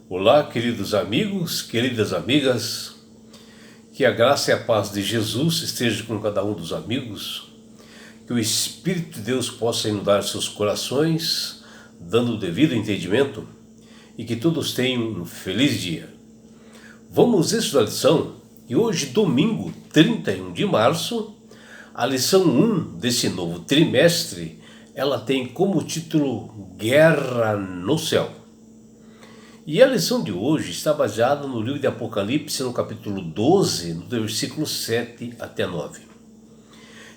Olá, queridos amigos, queridas amigas, que a graça e a paz de Jesus esteja com cada um dos amigos, que o Espírito de Deus possa inundar seus corações, dando o devido entendimento, e que todos tenham um feliz dia. Vamos estudar a lição, e hoje, domingo, 31 de março, a lição 1 desse novo trimestre, ela tem como título Guerra no Céu. E a lição de hoje está baseada no livro de Apocalipse, no capítulo 12, no versículo 7 até 9.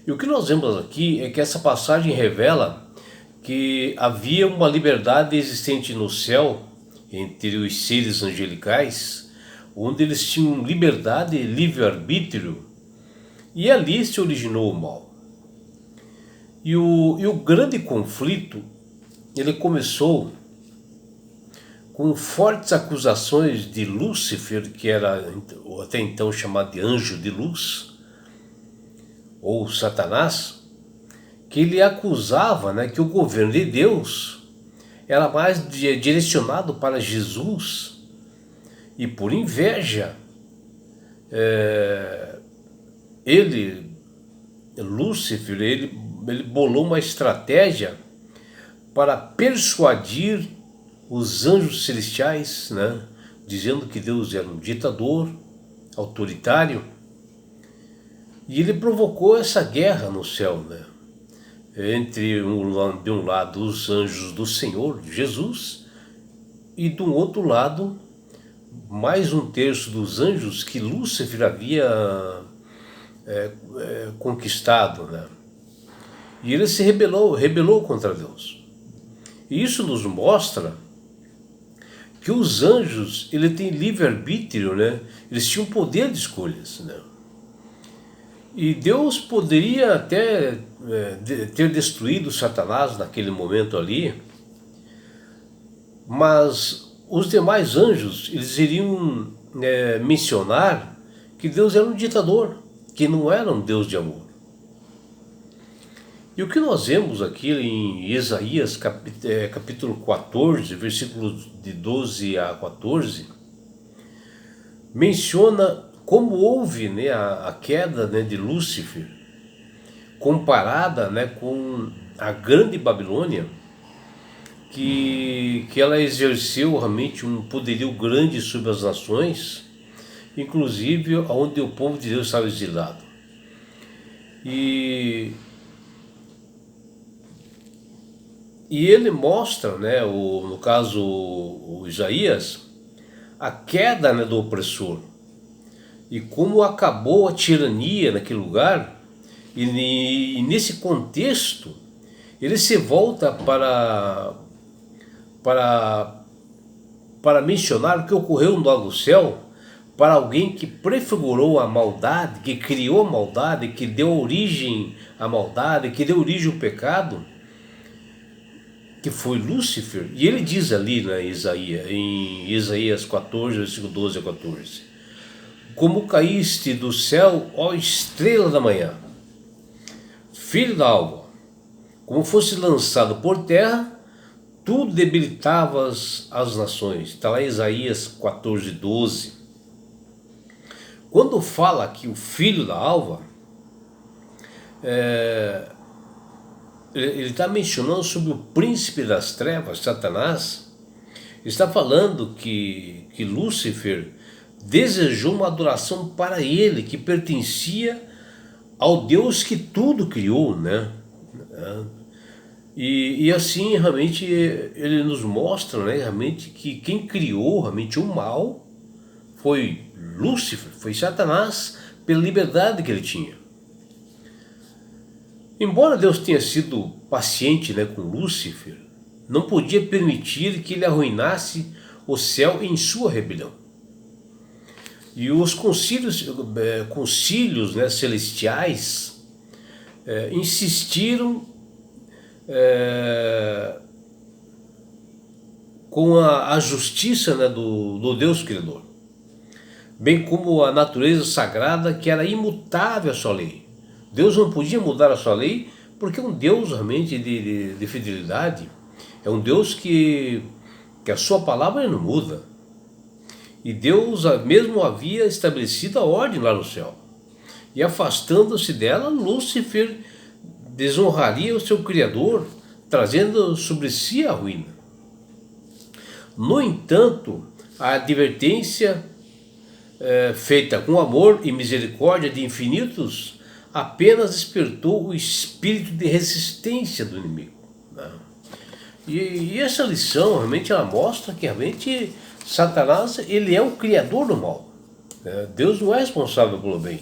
E o que nós vemos aqui é que essa passagem revela que havia uma liberdade existente no céu entre os seres angelicais, onde eles tinham liberdade e livre-arbítrio, e ali se originou o mal. E o grande conflito, ele começou com fortes acusações de Lúcifer, que era até então chamado de anjo de luz, ou Satanás, que ele acusava, que o governo de Deus era mais direcionado para Jesus, e por inveja, Lúcifer, ele bolou uma estratégia para persuadir os anjos celestiais, dizendo que Deus era um ditador autoritário, e ele provocou essa guerra no céu, entre de um lado os anjos do Senhor Jesus, e do outro lado mais um terço dos anjos que Lúcifer havia conquistado, e ele se rebelou contra Deus. E isso nos mostra que os anjos, ele tem livre-arbítrio, eles tinham poder de escolhas, E Deus poderia até ter destruído Satanás naquele momento ali, mas os demais anjos, eles iriam mencionar que Deus era um ditador, que não era um Deus de amor. E o que nós vemos aqui em Isaías capítulo 14, versículos de 12 a 14, menciona como houve a queda de Lúcifer, comparada com a grande Babilônia, que ela exerceu realmente um poderio grande sobre as nações, inclusive onde o povo de Deus estava exilado. E ele mostra, no caso o Isaías, a queda do opressor, e como acabou a tirania naquele lugar, e nesse contexto ele se volta para mencionar o que ocorreu no lado do céu, para alguém que prefigurou a maldade, que criou a maldade, que deu origem à maldade, que deu origem ao pecado, que foi Lúcifer. E ele diz ali em Isaías 14, versículo 12 a 14: como caíste do céu, ó estrela da manhã, filho da alva, como fosse lançado por terra, tu debilitavas as nações. Está lá em Isaías 14, 12. Quando fala aqui o filho da alva, ele está mencionando sobre o príncipe das trevas, Satanás. Está falando que Lúcifer desejou uma adoração para ele, que pertencia ao Deus que tudo criou, E assim, realmente, ele nos mostra, realmente, que quem criou realmente o mal foi Lúcifer, foi Satanás, pela liberdade que ele tinha. Embora Deus tenha sido paciente com Lúcifer, não podia permitir que ele arruinasse o céu em sua rebelião. E os concílios celestiais insistiram com a justiça do Deus Criador, bem como a natureza sagrada, que era imutável a sua lei. Deus não podia mudar a sua lei, porque é um Deus realmente de fidelidade, é um Deus que a sua palavra não muda. E Deus mesmo havia estabelecido a ordem lá no céu. E afastando-se dela, Lúcifer desonraria o seu Criador, trazendo sobre si a ruína. No entanto, a advertência feita com amor e misericórdia de infinitos apenas despertou o espírito de resistência do inimigo, né? E essa lição realmente ela mostra que realmente Satanás ele é o criador do mal, né? Deus não é responsável pelo bem,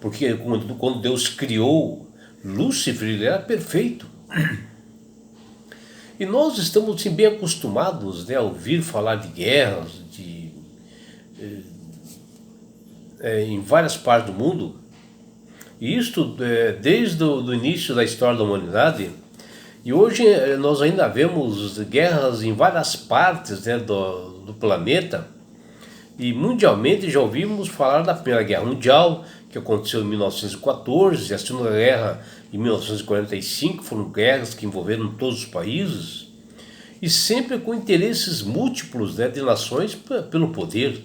porque quando Deus criou Lúcifer, ele era perfeito. E nós estamos assim, bem acostumados, né, a ouvir falar de guerras em várias partes do mundo. E isto desde o início da história da humanidade. E hoje nós ainda vemos guerras em várias partes, né, do planeta. E mundialmente já ouvimos falar da Primeira Guerra Mundial, que aconteceu em 1914, e a Segunda Guerra em 1945, foram guerras que envolveram todos os países, e sempre com interesses múltiplos, né, de nações pelo poder.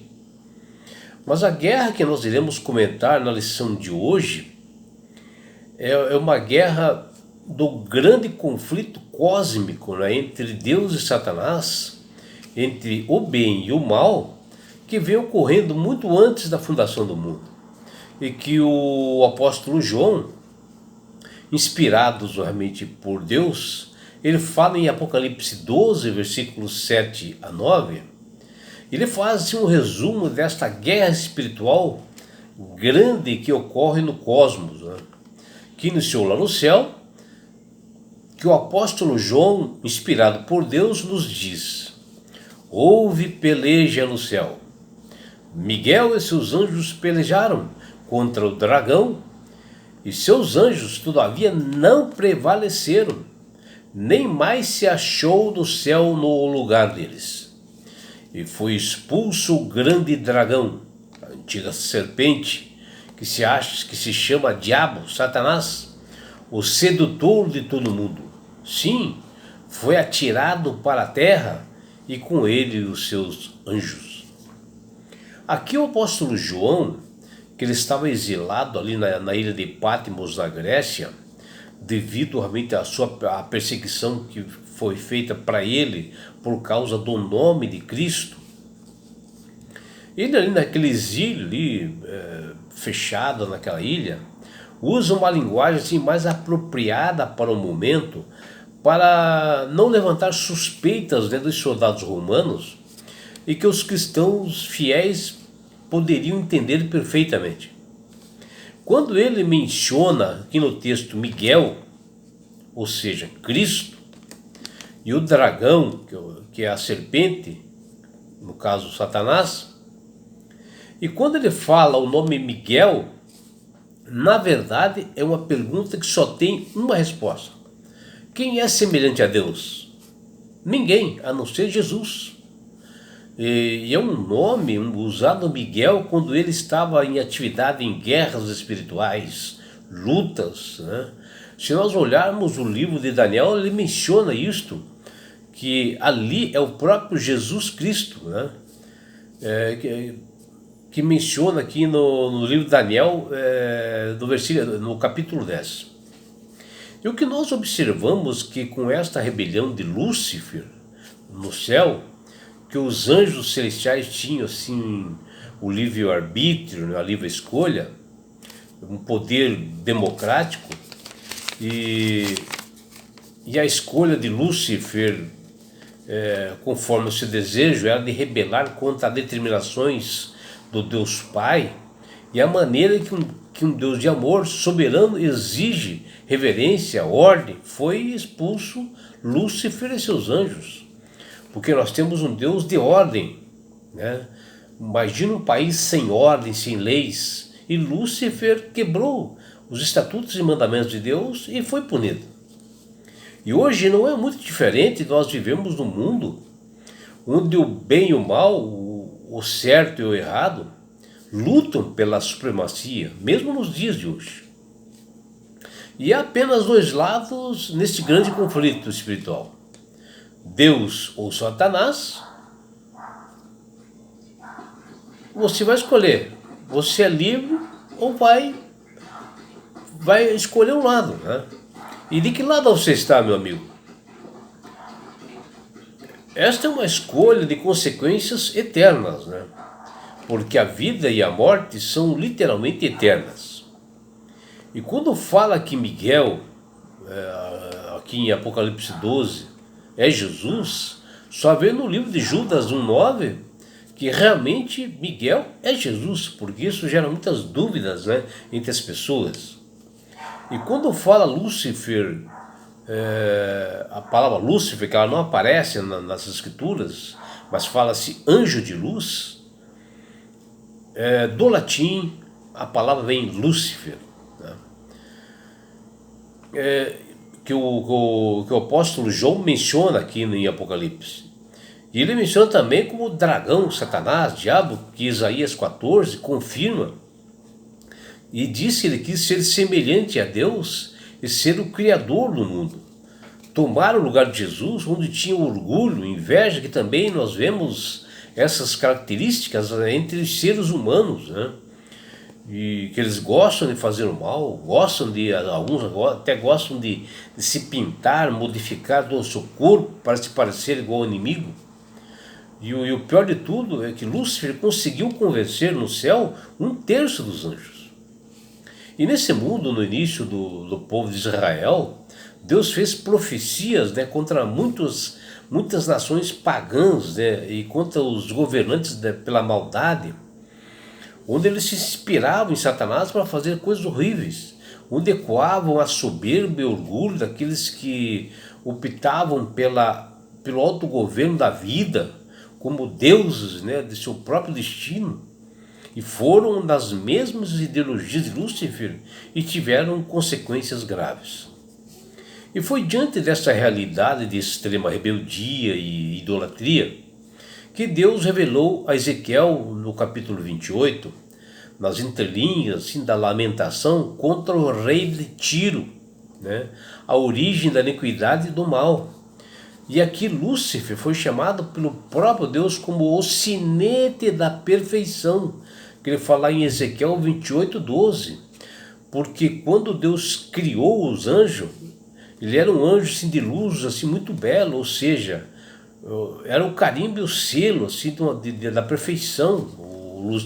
Mas a guerra que nós iremos comentar na lição de hoje é uma guerra do grande conflito cósmico, né, entre Deus e Satanás, entre o bem e o mal, que vem ocorrendo muito antes da fundação do mundo. E que o apóstolo João, inspirado realmente por Deus, ele fala em Apocalipse 12, versículos 7 a 9, ele faz assim, um resumo desta guerra espiritual grande que ocorre no cosmos, né? Que iniciou lá no céu, que o apóstolo João, inspirado por Deus, nos diz: houve peleja no céu. Miguel e seus anjos pelejaram contra o dragão, e seus anjos, todavia, não prevaleceram, nem mais se achou do céu no lugar deles. E foi expulso o grande dragão, a antiga serpente, que se chama Diabo, Satanás, o sedutor de todo mundo. Sim, foi atirado para a terra, e com ele os seus anjos. Aqui o apóstolo João, que ele estava exilado ali na ilha de Patmos, na Grécia, devido realmente à perseguição que foi feita para ele por causa do nome de Cristo. Ele ali naquele exílio ali, fechado naquela ilha, usa uma linguagem assim, mais apropriada para o momento, para não levantar suspeitas, né, dos soldados romanos, e que os cristãos fiéis poderiam entender perfeitamente. Quando ele menciona aqui no texto Miguel, ou seja, Cristo, e o dragão, que é a serpente, no caso Satanás, e quando ele fala o nome Miguel, na verdade é uma pergunta que só tem uma resposta: quem é semelhante a Deus? Ninguém, a não ser Jesus. E é um nome usado Miguel quando ele estava em atividade em guerras espirituais, lutas, né? Se nós olharmos o livro de Daniel, ele menciona isto, que ali é o próprio Jesus Cristo, né? Que menciona aqui no livro de Daniel, no capítulo 10. E o que nós observamos que com esta rebelião de Lúcifer no céu, que os anjos celestiais tinham assim o livre-arbítrio, né, a livre escolha, um poder democrático, e a escolha de Lúcifer, conforme o seu desejo, era de rebelar contra as determinações do Deus Pai, e a maneira que um Deus de amor soberano exige reverência, ordem. Foi expulso Lúcifer e seus anjos, porque nós temos um Deus de ordem, né? Imagina um país sem ordem, sem leis, e Lúcifer quebrou os estatutos e mandamentos de Deus e foi punido. E hoje não é muito diferente. Nós vivemos num mundo onde o bem e o mal, o certo e o errado, lutam pela supremacia, mesmo nos dias de hoje. E há apenas dois lados neste grande conflito espiritual: Deus ou Satanás, você vai escolher. Você é livre ou vai escolher um lado, né? E de que lado você está, meu amigo? Esta é uma escolha de consequências eternas, né? Porque a vida e a morte são literalmente eternas. E quando fala que Miguel, aqui em Apocalipse 12, é Jesus, só vê no livro de Judas 1,9 que realmente Miguel é Jesus, porque isso gera muitas dúvidas, né, entre as pessoas. E quando fala Lúcifer, a palavra Lúcifer, que ela não aparece nas escrituras, mas fala-se anjo de luz, do latim a palavra vem Lúcifer, né? Que o apóstolo João menciona aqui em Apocalipse. E ele menciona também como dragão, Satanás, diabo, que Isaías 14 confirma. E diz que ele quis ser semelhante a Deus e ser o Criador do mundo. Tomar o lugar de Jesus, onde tinha orgulho, inveja, que também nós vemos essas características entre os seres humanos, né? E que eles gostam de fazer o mal, alguns até gostam de se pintar, modificar todo o seu corpo para se parecer igual ao inimigo. E o pior de tudo é que Lúcifer conseguiu convencer no céu 1/3 dos anjos. E nesse mundo, no início do povo de Israel, Deus fez profecias, né, contra muitas nações pagãs, né, e contra os governantes, né, pela maldade, onde eles se inspiravam em Satanás para fazer coisas horríveis, onde ecoavam a soberba e orgulho daqueles que optavam pelo autogoverno da vida, como deuses, né, de seu próprio destino, e foram das mesmas ideologias de Lúcifer e tiveram consequências graves. E foi diante dessa realidade de extrema rebeldia e idolatria que Deus revelou a Ezequiel no capítulo 28, nas entrelinhas assim, da lamentação contra o rei de Tiro, né, a origem da iniquidade e do mal. E aqui Lúcifer foi chamado pelo próprio Deus como o sinete da perfeição, que ele fala em Ezequiel 28:12, porque quando Deus criou os anjos, ele era um anjo assim, de luz assim, muito belo, ou seja, era o carimbo e o selo assim, da perfeição, o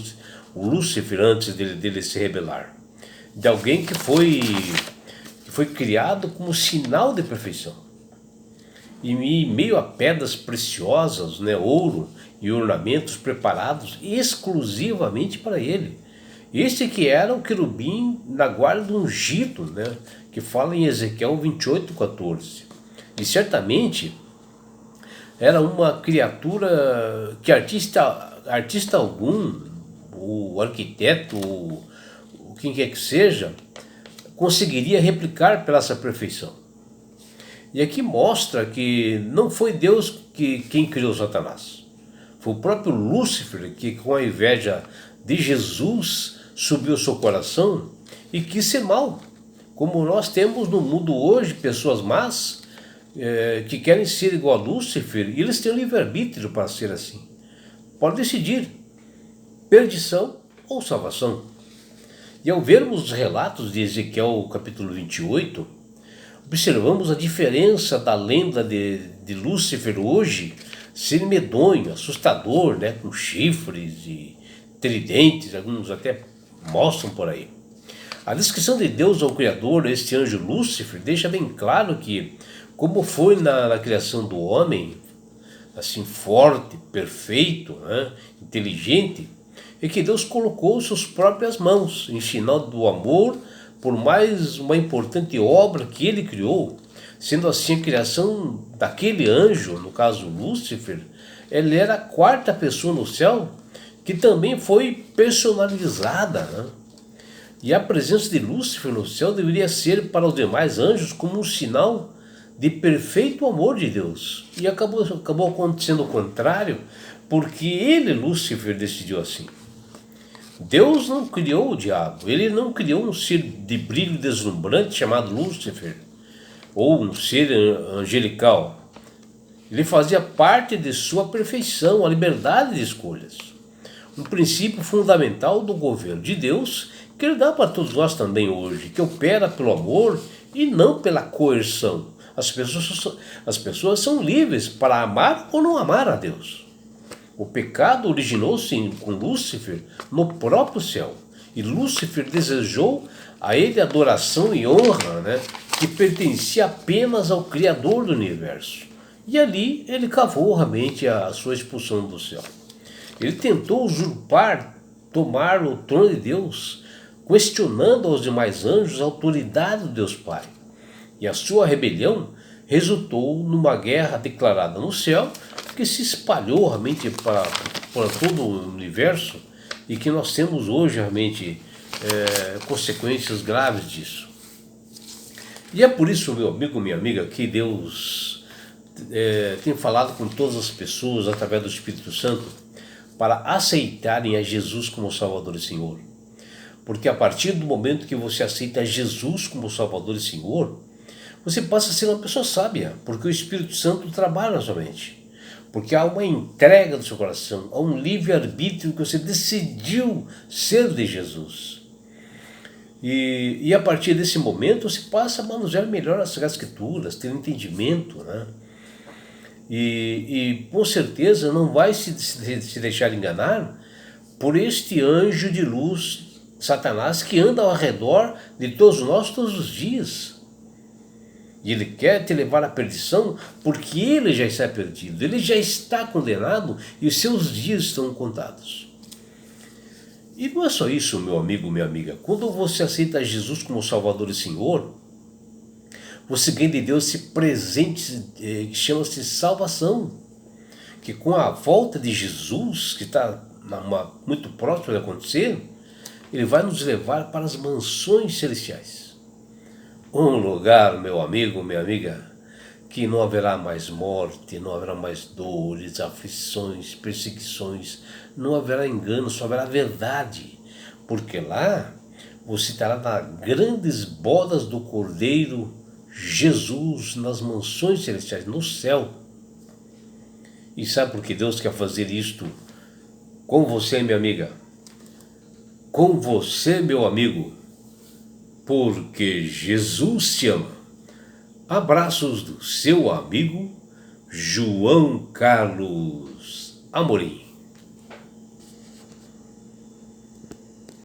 Lúcifer antes dele se rebelar, de alguém que foi criado como sinal de perfeição. E em meio a pedras preciosas, né, ouro e ornamentos preparados exclusivamente para ele. Este que era o querubim na guarda do ungido, né, que fala em Ezequiel 28:14. E certamente era uma criatura que artista algum, o arquiteto, o quem quer que seja, conseguiria replicar pela essa perfeição. E aqui mostra que não foi Deus quem criou Satanás. Foi o próprio Lúcifer que, com a inveja de Jesus, subiu ao seu coração e quis ser mal. Como nós temos no mundo hoje pessoas más que querem ser igual a Lúcifer, e eles têm o livre-arbítrio para ser assim. Pode decidir perdição ou salvação. E ao vermos os relatos de Ezequiel capítulo 28, observamos a diferença da lenda de Lúcifer hoje ser medonho, assustador, né, com chifres e tridentes, alguns até mostram por aí. A descrição de Deus ao Criador, este anjo Lúcifer, deixa bem claro que, como foi na criação do homem, assim forte, perfeito, né, inteligente, é que Deus colocou suas próprias mãos em sinal do amor por mais uma importante obra que ele criou. Sendo assim, a criação daquele anjo, no caso Lúcifer, ele era a 4ª pessoa no céu que também foi personalizada, né? E a presença de Lúcifer no céu deveria ser para os demais anjos como um sinal de perfeito amor de Deus. E acabou acontecendo o contrário, porque ele, Lúcifer, decidiu assim. Deus não criou o diabo, ele não criou um ser de brilho deslumbrante chamado Lúcifer, ou um ser angelical. Ele fazia parte de sua perfeição, a liberdade de escolhas. um princípio fundamental do governo de Deus, que Ele dá para todos nós também hoje, que opera pelo amor e não pela coerção. As pessoas são livres para amar ou não amar a Deus. O pecado originou-se com Lúcifer no próprio céu. E Lúcifer desejou a ele adoração e honra, que pertencia apenas ao Criador do universo. E ali ele cavou realmente a sua expulsão do céu. Ele tentou usurpar, tomar o trono de Deus, questionando aos demais anjos a autoridade do Deus Pai. E a sua rebelião resultou numa guerra declarada no céu, que se espalhou realmente para todo o universo e que nós temos hoje realmente consequências graves disso. E é por isso, meu amigo, minha amiga, que Deus tem falado com todas as pessoas através do Espírito Santo para aceitarem a Jesus como Salvador e Senhor. Porque a partir do momento que você aceita Jesus como Salvador e Senhor, você passa a ser uma pessoa sábia, porque o Espírito Santo trabalha na sua mente. Porque há uma entrega do seu coração, há um livre-arbítrio que você decidiu ser de Jesus. E a partir desse momento você passa a manusear melhor as Escrituras, ter entendimento, E com certeza não vai se deixar enganar por este anjo de luz, Satanás, que anda ao redor de todos nós todos os dias. E ele quer te levar à perdição porque ele já está perdido, ele já está condenado e os seus dias estão contados. E não é só isso, meu amigo, minha amiga. Quando você aceita Jesus como Salvador e Senhor, você ganha de Deus esse presente que chama-se salvação. Que com a volta de Jesus, que está muito próximo de acontecer, ele vai nos levar para as mansões celestiais. Um lugar, meu amigo, minha amiga, que não haverá mais morte, não haverá mais dores, aflições, perseguições, não haverá engano, só haverá verdade. Porque lá você estará nas grandes bodas do Cordeiro Jesus, nas mansões celestiais, no céu. E sabe por que Deus quer fazer isto com você, minha amiga? Com você, meu amigo? Porque Jesus te ama. Abraços do seu amigo João Carlos Amorim.